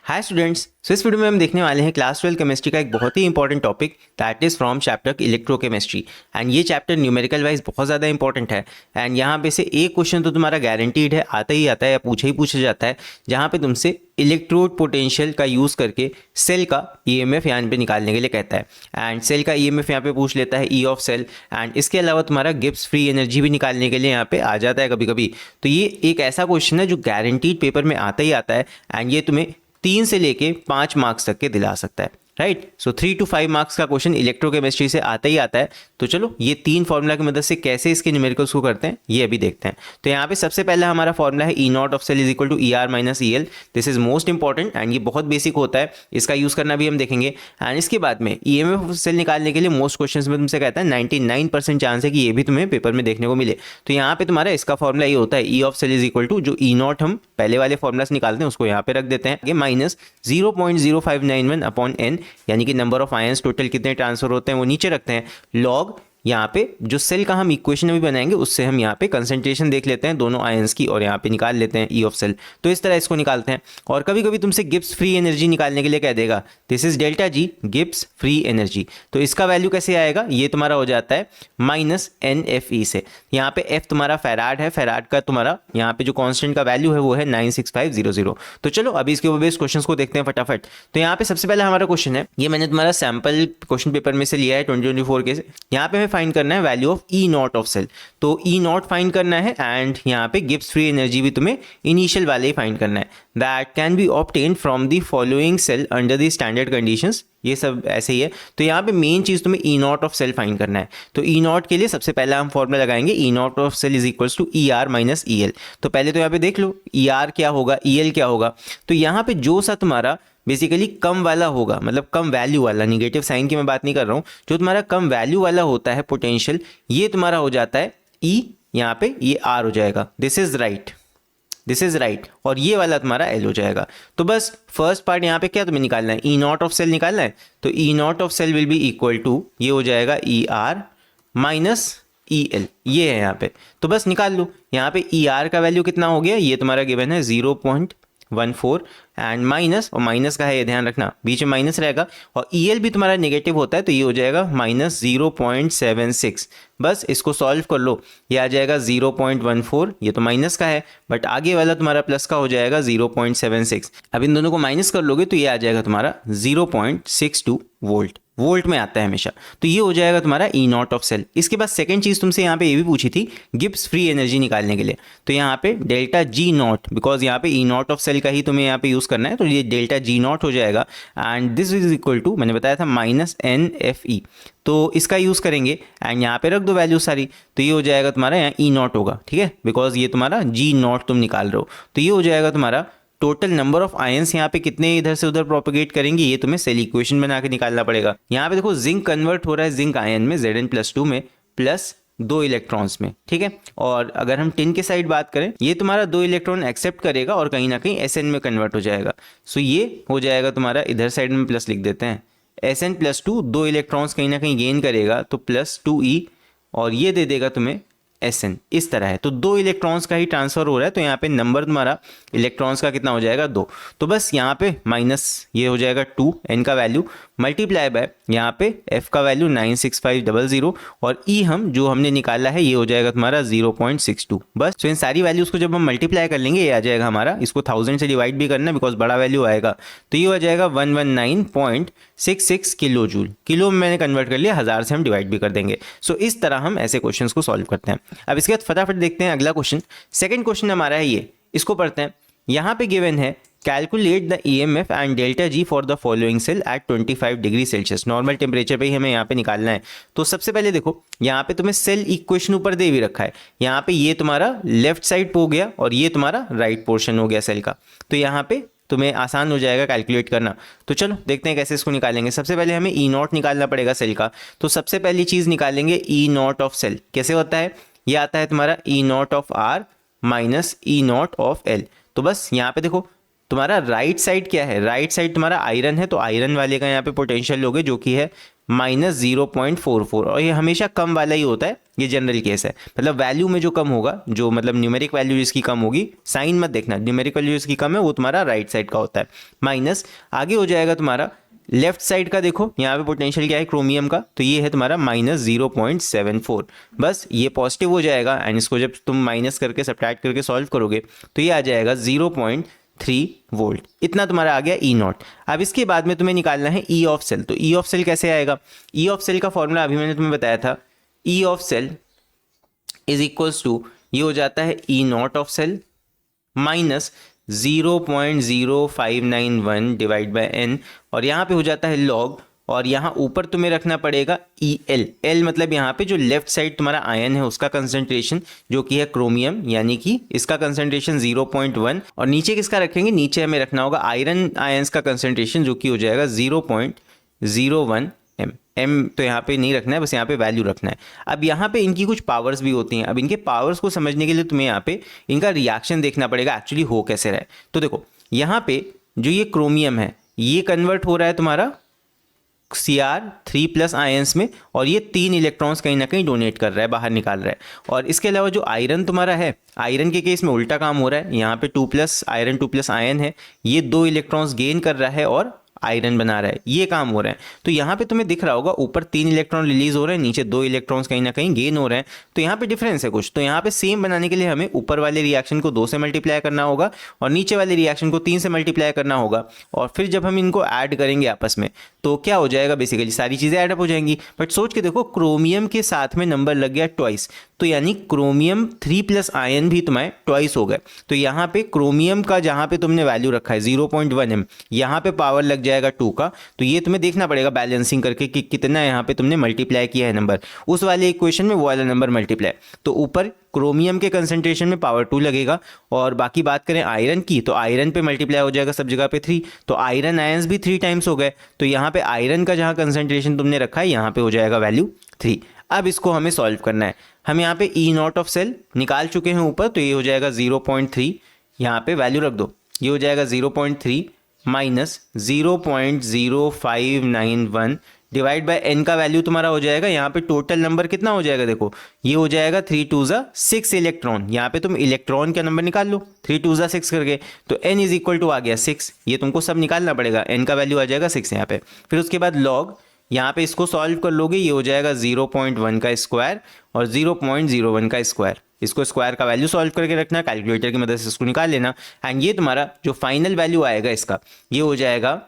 Hi students, सो इस video में हम देखने वाले हैं क्लास 12 केमिस्ट्री का एक बहुत ही important topic that is from chapter electrochemistry. And ये चैप्टर न्यूमेरिकल वाइज बहुत ज़्यादा इंपॉर्टेंट है। एंड यहाँ पे से एक क्वेश्चन तो तुम्हारा गारंटीड है, आता ही आता है या पूछा ही पूछा जाता है, जहाँ पे तुमसे इलेक्ट्रोड पोटेंशियल का यूज़ करके सेल का ईएमएफ यहाँ पे निकालने के लिए कहता है। एंड सेल का ईएमएफ यहाँ पे पूछ लेता है ई ऑफ सेल। एंड इसके अलावा तुम्हारा गिब्स फ्री एनर्जी भी निकालने के लिए यहाँ पे आ जाता है कभी कभी। तो ये एक ऐसा क्वेश्चन है जो गारंटीड पेपर में आता ही आता है। एंड ये तुम्हें 3 से लेके 5 मार्क्स तक के दिला सकता है, राइट। सो 3 to 5 मार्क्स का क्वेश्चन इलेक्ट्रोकेमिस्ट्री से आता ही आता है। तो चलो ये 3 फॉर्मूला की मदद से कैसे इसके न्यूमेरिकल्स को करते हैं ये अभी देखते हैं। तो यहाँ पे सबसे पहला हमारा फॉर्मूला है E not of cell is equal to E R minus E L. This is most important and ये बहुत बेसिक होता है, इसका यूज़ करना भी हम देखेंगे। एंड इसके बाद में ई एम एफ सेल निकालने के लिए मोस्ट क्वेश्चन में तुमसे कहता है 99% चांस है कि ये भी तुम्हें पेपर में देखने को मिले। तो यहाँ पे तुम्हारा इसका फॉर्मूला ये होता है E of cell is equal to जो ई नॉट हम पहले वाले फॉर्मूला से निकालते हैं उसको यहाँ पे रख देते हैं, माइनस 0.0591 अपॉन एन, यानी कि नंबर ऑफ आयंस टोटल कितने ट्रांसफर होते हैं वो नीचे रखते हैं, लॉग यहाँ पे जो सेल का हम इक्वेशन अभी बनाएंगे उससे हम यहाँ पे कंसंट्रेशन देख लेते हैं दोनों आयंस की और यहाँ पे निकाल लेते हैं ई ऑफ सेल। तो इस तरह इसको निकालते हैं। और कभी कभी तुमसे गिब्स फ्री एनर्जी निकालने के लिए कह देगा, this is delta G Gibbs free energy. तो इसका वैल्यू कैसे आएगा, ये तुम्हारा हो जाता है माइनस एन एफ ई से। यहाँ पे एफ तुम्हारा फैराड है, फैराड का तुम्हारा यहाँ पे जो कॉन्स्टेंट का वैल्यू है वो है 96500। तो चलो अभी इसके ऊपर बेस्ड क्वेश्चन को देखते हैं फटाफट। तो यहाँ पे सबसे पहला हमारा क्वेश्चन है, ये मैंने तुम्हारा सैंपल क्वेश्चन पेपर में से लिया है 2024 के। यहाँ पे हमें फाइंड करना है value of E not of cell. तो ई नॉट फाइंड करना है एंड यहाँ पे गिब्स फ्री एनर्जी भी तुम्हें इनिशियल वाले ही फाइंड करना है। That can be obtained from the following cell under the standard conditions. ये सब ऐसे ही है। तो यहाँ पे मेन चीज़ तुम्हें ई नॉट ऑफ सेल फाइंड करना है। तो ई नॉट के लिए सबसे पहला हम फॉर्मूला लगाएंगे, E not of cell is equals to E R minus E L. तो पहले तो यहाँ पे देख लो ई आर क्या होगा, ई एल क्या होगा। तो यहाँ पे जो सा तुम्हारा बेसिकली कम वाला होगा, मतलब कम वैल्यू वाला, निगेटिव साइन की मैं बात नहीं कर रहा हूँ, जो तुम्हारा कम वैल्यू वाला होता है पोटेंशियल, ये तुम्हारा हो जाता है ई, यहाँ पे ये आर हो जाएगा। This is right, this is right. और ये वाला तुम्हारा एल हो जाएगा। तो बस फर्स्ट पार्ट यहाँ पे क्या तुम्हें निकालना है, ई नॉट ऑफ सेल निकालना है। तो E not of cell will be equal to, ये हो जाएगा E R minus E L, ये है यहाँ पे। तो बस निकाल लो। यहाँ पे ई आर का वैल्यू कितना हो गया, ये तुम्हारा गिवन है 0.14 एंड माइनस, और माइनस का है ये ध्यान रखना, बीच में माइनस रहेगा। और ई एल भी तुम्हारा नेगेटिव होता है तो ये हो जाएगा माइनस 0.76। बस इसको सॉल्व कर लो, ये आ जाएगा 0.14, ये तो माइनस का है बट आगे वाला तुम्हारा प्लस का हो जाएगा 0.76। अब इन दोनों को माइनस कर लोगे तो ये आ जाएगा तुम्हारा 0.62 वोल्ट। वोल्ट में आता है हमेशा। तो ये हो जाएगा तुम्हारा ई नॉट ऑफ सेल। इसके बाद सेकंड चीज़ तुमसे यहाँ पे ये भी पूछी थी गिब्स फ्री एनर्जी निकालने के लिए। तो यहाँ पे डेल्टा जी नॉट, बिकॉज यहाँ पे ई नॉट ऑफ सेल का ही तुम्हें यहाँ पे यूज़ करना है, तो ये डेल्टा जी नॉट हो जाएगा and this is equal to, मैंने बताया था माइनस एन एफ ई। तो इसका यूज़ करेंगे एंड यहाँ पे रख दो वैल्यू सारी। तो ये हो जाएगा तुम्हारा यहाँ ई नॉट होगा, ठीक है, बिकॉज ये तुम्हारा जी नॉट तुम निकाल रहे हो। तो ये हो जाएगा तुम्हारा टोटल नंबर ऑफ आयंस यहाँ पे कितने इधर से उधर प्रोपेगेट करेंगे, ये तुम्हें सेल इक्वेशन बना के निकालना पड़ेगा। यहाँ पे देखो जिंक कन्वर्ट हो रहा है जिंक आयन में Zn+2 में प्लस 2 इलेक्ट्रॉन्स में, ठीक है। और अगर हम टिन के साइड बात करें, ये तुम्हारा 2 इलेक्ट्रॉन एक्सेप्ट करेगा और कहीं ना कहीं Sn में कन्वर्ट हो जाएगा। सो ये हो जाएगा तुम्हारा, इधर साइड में प्लस लिख देते हैं, Sn+2 2 इलेक्ट्रॉन्स कहीं ना कहीं गेन करेगा तो प्लस 2e, और ये दे देगा तुम्हें Sn। इस तरह है। तो 2 इलेक्ट्रॉन्स का ही ट्रांसफर हो रहा है। तो यहाँ पे नंबर तुम्हारा इलेक्ट्रॉन्स का कितना हो जाएगा, 2। तो बस यहाँ पे माइनस ये हो जाएगा 2 n का वैल्यू मल्टीप्लाई बाय यहाँ पे f का वैल्यू 96500 और e हम जो हमने निकाला है ये हो जाएगा तुम्हारा 0.62। बस तो इन सारी वैल्यूज को जब हम मल्टीप्लाई कर लेंगे ये आ जाएगा हमारा, इसको 1000 से डिवाइड भी करना है बिकॉज बड़ा वैल्यू आएगा। तो ये हो जाएगा 119.66 किलो जूल। किलो में मैंने कन्वर्ट कर लिया, 1000 से हम डिवाइड भी कर देंगे। सो इस तरह हम ऐसे क्वेश्चंस को सॉल्व करते हैं। अब इसके बाद फटाफट देखते हैं अगला क्वेश्चन। सेकंड क्वेश्चन हमारा है ये, इसको पढ़ते हैं। यहाँ पे गिवन है calculate the EMF and delta G for the following cell at 25 degree Celsius. Normal temperature पे ही हमें यहाँ पे निकालना है। तो सबसे पहले देखो यहाँ पे तुम्हें सेल इक्वेशन ऊपर दे भी रखा है। यहाँ पे ये तुम्हारा लेफ्ट साइड हो गया और ये तुम्हारा राइट पोर्शन हो गया सेल का। तो यहाँ पे तुम्हें आसान हो जाएगा कैलकुलेट करना। तो चलो देखते हैं कैसे इसको निकालेंगे। सबसे पहले हमें ई नॉट निकालना पड़ेगा सेल का। तो सबसे पहली चीज़ निकालेंगे ई नॉट ऑफ सेल। कैसे होता है, ये आता है तुम्हारा E not of R minus E not of L. तो बस यहाँ पे देखो तुम्हारा राइट साइड क्या है, राइट साइड तुम्हारा आयरन है, तो आयरन वाले का यहाँ पे पोटेंशियल लोगे जो कि है -0.44, और ये हमेशा कम वाला ही होता है, ये जनरल केस है। मतलब वैल्यू में जो कम होगा, जो मतलब न्यूमेरिक वैल्यू जिसकी कम होगी, साइन मत देखना, न्यूमेरिक वैल्यू जिसकी कम है वो तुम्हारा राइट साइड का होता है। माइनस आगे हो जाएगा तुम्हारा लेफ्ट साइड का, देखो यहाँ पे पोटेंशियल क्या है क्रोमियम का, तो ये है तुम्हारा -0.74। बस ये पॉजिटिव हो जाएगा, एंड इसको जब तुम माइनस करके सब्ट्रैक्ट करके सॉल्व करोगे तो ये आ जाएगा 0.3 वोल्ट। इतना तुम्हारा आ गया ई नॉट। अब इसके बाद में तुम्हें निकालना है ई ऑफ सेल। तो ई ऑफ सेल कैसे आएगा? ई ऑफ सेल का फॉर्मूला अभी मैंने तुम्हें बताया था, E of cell is equals to, ये हो जाता है E not of cell minus 0.0591 divide by N, और यहाँ पे हो जाता है लॉग, और यहाँ ऊपर तुम्हें रखना पड़ेगा ई एल। एल मतलब यहाँ पे जो लेफ्ट साइड तुम्हारा आयन है उसका कंसंट्रेशन, जो कि है क्रोमियम, यानी कि इसका कंसंट्रेशन 0.1, और नीचे किसका रखेंगे? नीचे हमें रखना होगा आयरन आयंस का कंसंट्रेशन, जो कि हो जाएगा 0.01 एम। एम तो यहाँ पे नहीं रखना है, बस यहाँ पे वैल्यू रखना है। अब यहाँ पे इनकी कुछ पावर्स भी होती हैं। अब इनके पावर्स को समझने के लिए तुम्हें यहाँ पे इनका रिएक्शन देखना पड़ेगा, एक्चुअली हो कैसे रहा है। तो देखो यहाँ पे जो ये क्रोमियम है ये कन्वर्ट हो रहा है तुम्हारा Cr3+ आयंस में, और ये 3 इलेक्ट्रॉन्स कहीं ना कहीं डोनेट कर रहा है, बाहर निकाल रहा है। और इसके अलावा जो आयरन तुम्हारा है, आयरन के केस में उल्टा काम हो रहा है, यहाँ पे 2+ आयरन 2+ आयन है, ये 2 इलेक्ट्रॉन्स गेन कर रहा है और आयरन बना रहा है, ये काम हो रहा है। तो यहाँ पे तुम्हें दिख रहा होगा ऊपर 3 इलेक्ट्रॉन रिलीज हो रहे हैं, नीचे 2 इलेक्ट्रॉन्स कहीं ना कहीं गेन हो रहे हैं, तो यहाँ पे डिफरेंस है कुछ। तो यहाँ पे सेम बनाने के लिए हमें ऊपर वाले रिएक्शन को 2 से मल्टीप्लाई करना होगा और नीचे वाले रिएक्शन को 3 से मल्टीप्लाई करना होगा, और फिर जब हम इनको ऐड करेंगे आपस में तो क्या हो जाएगा? बेसिकली सारी चीज़ें ऐड अप हो जाएंगी। बट सोच के देखो, क्रोमियम के साथ में नंबर लग गया ट्वाइस, तो यानी क्रोमियम 3+ आयन भी तुम्हारे ट्वाइस हो गए। तो यहाँ पे क्रोमियम का जहाँ पे तुमने वैल्यू रखा है 0.1 एम, यहाँ पे पावर लग जाएगा 2 का। तो ये तुम्हें देखना पड़ेगा बैलेंसिंग करके कि कितना यहाँ पे तुमने मल्टीप्लाई किया है नंबर, उस वाले इक्वेशन में वो वाला नंबर मल्टीप्लाई। तो ऊपर क्रोमियम के कंसंट्रेशन में पावर 2 लगेगा, और बाकी बात करें आयरन की, तो आयरन पे मल्टीप्लाई हो जाएगा सब जगह पे 3, तो आयरन आयंस भी 3 टाइम्स हो गए। तो यहाँ पे आयरन का जहाँ कंसंट्रेशन तुमने रखा है यहाँ पे हो जाएगा वैल्यू 3। अब इसको हमें सॉल्व करना है। हम यहाँ पे ई नॉट ऑफ सेल निकाल चुके हैं ऊपर, तो ये हो जाएगा 0.3, यहाँ पे वैल्यू रख दो, ये हो जाएगा 0.3 माइनस 0.0591 डिवाइड बाय एन का वैल्यू तुम्हारा हो जाएगा, यहाँ पे टोटल नंबर कितना हो जाएगा? देखो ये हो जाएगा 3 2 6 इलेक्ट्रॉन। यहाँ पे तुम इलेक्ट्रॉन का नंबर निकाल लो 3 2 6 करके, तो n इज इक्वल टू आ गया 6। ये तुमको सब निकालना पड़ेगा, n का वैल्यू आ जाएगा 6 यहाँ पे। फिर उसके बाद लॉग, यहाँ पे इसको सॉल्व कर लोगे, ये हो जाएगा 0.1 का स्क्वायर और 0.01 का स्क्वायर। इसको स्क्वायर का वैल्यू सॉल्व करके रखना, कैलकुलेटर की मदद से इसको निकाल लेना, एंड ये तुम्हारा जो फाइनल वैल्यू आएगा इसका, ये हो जाएगा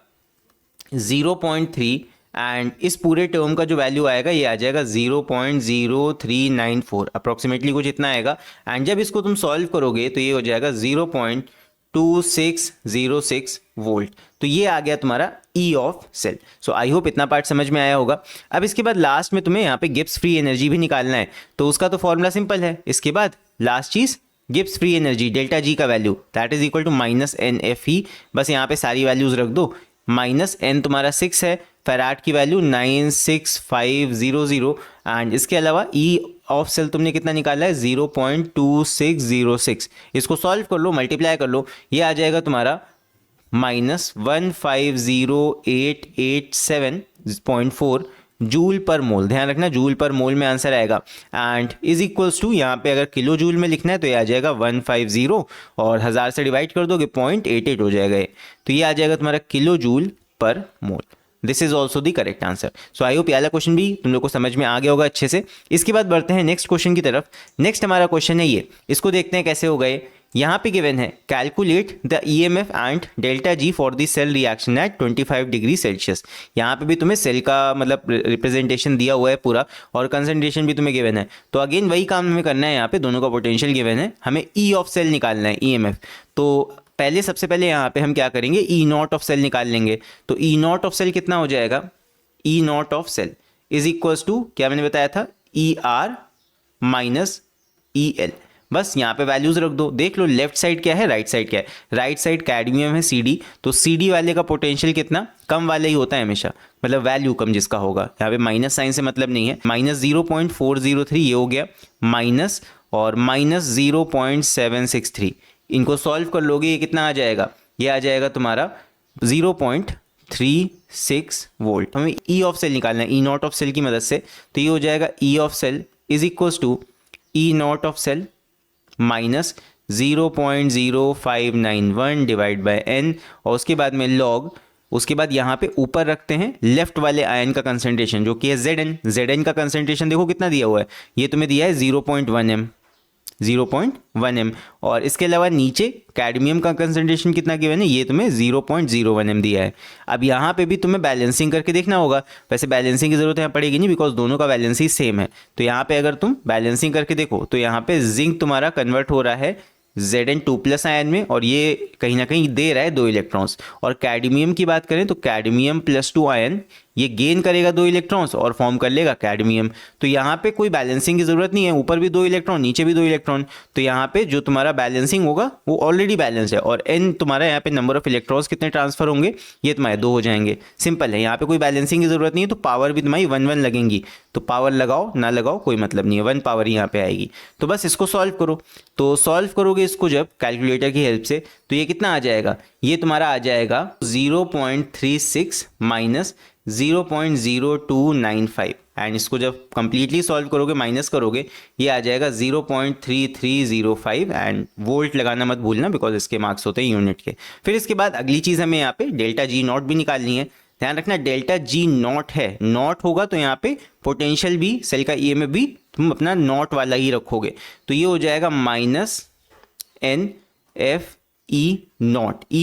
0.3, एंड इस पूरे टर्म का जो वैल्यू आएगा ये आ जाएगा 0.0394 अप्रॉक्सीमेटली, कुछ इतना आएगा। एंड जब इसको तुम सॉल्व करोगे तो ये हो जाएगा 0.2606 वोल्ट। तो ये आ गया तुम्हारा E of cell. So I hope इतना पार्ट समझ में आया होगा। अब इसके बाद लास्ट में तुम्हें यहाँ पे गिब्स फ्री एनर्जी भी निकालना है, तो उसका तो फॉर्मूला सिंपल है। इसके बाद लास्ट चीज़ Gibbs free energy delta G का value, that is equal to -NFE। बस यहाँ पे सारी वैल्यूज रख दो। -N तुम्हारा 6 है, फैराड की वैल्यू 96500, एंड इसके अलावा ई ऑफ सेल तुमने कितना निकाला है 0.2606। इसको सॉल्व कर लो, मल्टीप्लाई कर लो, ये आ जाएगा तुम्हारा -150887.4 जूल पर मोल। ध्यान रखना जूल पर मोल में आंसर आएगा, एंड इज इक्वल्स टू, यहाँ पे अगर किलो जूल में लिखना है तो ये आ जाएगा 150, और 1000 से डिवाइड कर दोगे 0.88 हो जाएगा ये। तो ये आ जाएगा तुम्हारा किलो जूल पर मोल। This is also the correct answer. So I hope वाला क्वेश्चन भी तुम लोग को समझ में आ गया होगा अच्छे से। इसके बाद बढ़ते हैं नेक्स्ट क्वेश्चन की तरफ। नेक्स्ट हमारा क्वेश्चन है ये, इसको देखते हैं कैसे हो गए। यहाँ पे गिवन है calculate the EMF and delta G for the cell reaction at 25 degree Celsius. यहाँ पे भी तुम्हें सेल का मतलब रिप्रेजेंटेशन दिया हुआ है पूरा, और कंसंट्रेशन भी तुम्हें गिवन है। तो अगेन वही काम हमें करना है, यहाँ पे दोनों का पोटेंशियल गिवन है, हमें ई ऑफ सेल निकालना है EMF। तो पहले सबसे पहले यहाँ पे हम क्या करेंगे, ई नॉट ऑफ सेल निकाल लेंगे। तो ई नॉट ऑफ सेल कितना हो जाएगा, E not of cell is equals to, क्या मैंने बताया था, ER माइनस EL। बस यहाँ पे वैल्यूज रख दो। देख लो लेफ्ट साइड क्या है, राइट साइड क्या है। राइट साइड कैडमियम है CD, तो CD वाले का पोटेंशियल कितना, कम वाले ही होता है हमेशा, मतलब वैल्यू कम जिसका होगा। यहाँ पे माइनस साइन से मतलब नहीं है। -0.403 ये हो गया, माइनस और -0.763, इनको सॉल्व कर लोगे ये कितना आ जाएगा, ये आ जाएगा तुम्हारा 0.2 0.36 वोल्ट। हमें ई ऑफ सेल निकालना है ई नॉट ऑफ सेल की मदद से, तो ये हो जाएगा E of cell is equals to E not of cell minus 0.0591 divide by N, और उसके बाद में लॉग, उसके बाद यहाँ पे ऊपर रखते हैं लेफ्ट वाले आयन का कंसंट्रेशन जो कि है Zn का कंसंट्रेशन देखो कितना दिया हुआ है, ये तुम्हें दिया है 0.1 m, और इसके अलावा नीचे कैडमियम का कंसंट्रेशन कितना गिवन है, ये तुम्हें 0.01 m दिया है। अब यहाँ पे भी तुम्हें बैलेंसिंग करके देखना होगा, वैसे बैलेंसिंग की जरूरत यहाँ पड़ेगी नहीं बिकॉज दोनों का वैलेंसी सेम है। तो यहाँ पे अगर तुम बैलेंसिंग करके देखो तो यहाँ पे जिंक तुम्हारा कन्वर्ट हो रहा है Zn2+ आयन में, और ये कहीं ना कहीं दे रहा है 2 इलेक्ट्रॉन्स। और कैडमियम की बात करें तो कैडमियम +2 आयन ये गेन करेगा 2 इलेक्ट्रॉन्स और फॉर्म कर लेगा कैडमियम। तो यहाँ पे कोई बैलेंसिंग की जरूरत नहीं है, ऊपर भी 2 इलेक्ट्रॉन नीचे भी 2 इलेक्ट्रॉन, तो यहाँ पे जो तुम्हारा बैलेंसिंग होगा वो ऑलरेडी बैलेंस्ड है। और n तुम्हारा यहाँ पे नंबर ऑफ इलेक्ट्रॉन्स कितने ट्रांसफर होंगे, ये तुम्हारे 2 हो जाएंगे। सिंपल है, यहाँ पे कोई बैलेंसिंग की जरूरत नहीं है, तो पावर भी तुम्हारी 1 लगेंगी, तो पावर लगाओ ना लगाओ कोई मतलब नहीं है, 1 पावर यहाँ पे आएगी। तो बस इसको सॉल्व करो, तो सॉल्व करोगे इसको जब कैलकुलेटर की हेल्प से, तो ये कितना आ जाएगा, ये तुम्हारा आ जाएगा 0.36 माइनस 0.0295, एंड इसको जब कंप्लीटली सॉल्व करोगे माइनस करोगे ये आ जाएगा 0.3305, एंड वोल्ट लगाना मत भूलना बिकॉज इसके मार्क्स होते हैं यूनिट के। फिर इसके बाद अगली चीज़ हमें यहाँ पे डेल्टा जी नॉट भी निकालनी है। ध्यान रखना डेल्टा जी नॉट है, नॉट होगा तो यहाँ पे पोटेंशियल भी सेल का ईएमएफ भी तुम अपना नॉट वाला ही रखोगे, तो ये हो जाएगा -NF ई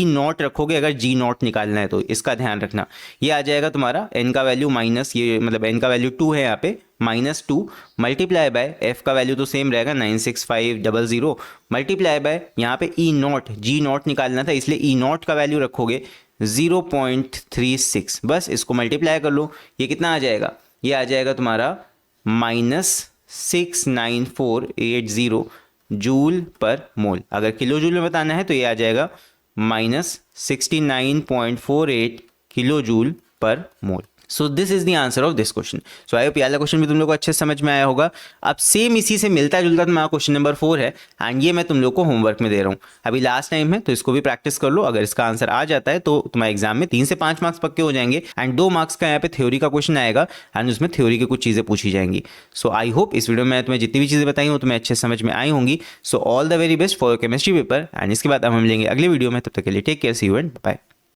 नॉट रखोगे अगर जी नॉट निकालना है, तो इसका ध्यान रखना। ये आ जाएगा तुम्हारा एन का वैल्यू माइनस, ये मतलब एन का वैल्यू 2 है यहाँ पे, -2 मल्टीप्लाई बाय एफ का वैल्यू तो सेम रहेगा 96500 मल्टीप्लाई बाय यहाँ पे ई नॉट, जी नॉट निकालना था इसलिए ई नॉट का वैल्यू रखोगे 0.36, बस इसको मल्टीप्लाई कर लो, ये कितना आ जाएगा, ये आ जाएगा तुम्हारा -69480 जूल पर मोल। अगर किलो जूल में बताना है तो ये आ जाएगा -69.48 किलो जूल पर मोल। So this is the answer of this question. So I hope ये वाला क्वेश्चन भी तुम लोग को अच्छे समझ में आया होगा। अब सेम इसी से मिलता जुलता तुम्हारा क्वेश्चन नंबर 4 है, एंड ये मैं तुम लोग को होमवर्क में दे रहा हूँ। अभी लास्ट टाइम है तो इसको भी प्रैक्टिस कर लो, अगर इसका आंसर आ जाता है तो तुम्हारे एग्जाम में 3 से 5 मार्क्स पक्के हो जाएंगे, एंड 2 मार्क्स का यहाँ पे थ्योरी का क्वेश्चन आएगा, एंड उसमें थ्योरी की कुछ चीज़ें पूछी जाएंगी। सो आई होप इस वीडियो में तुम्हें जितनी भी चीज़ें बताई वो तुम्हें अच्छे समझ में आई होंगी। So all the very best for your chemistry paper, and इसके बाद अब हम मिलेंगे अगले वीडियो में, तब तक के लिए take care, see you and bye.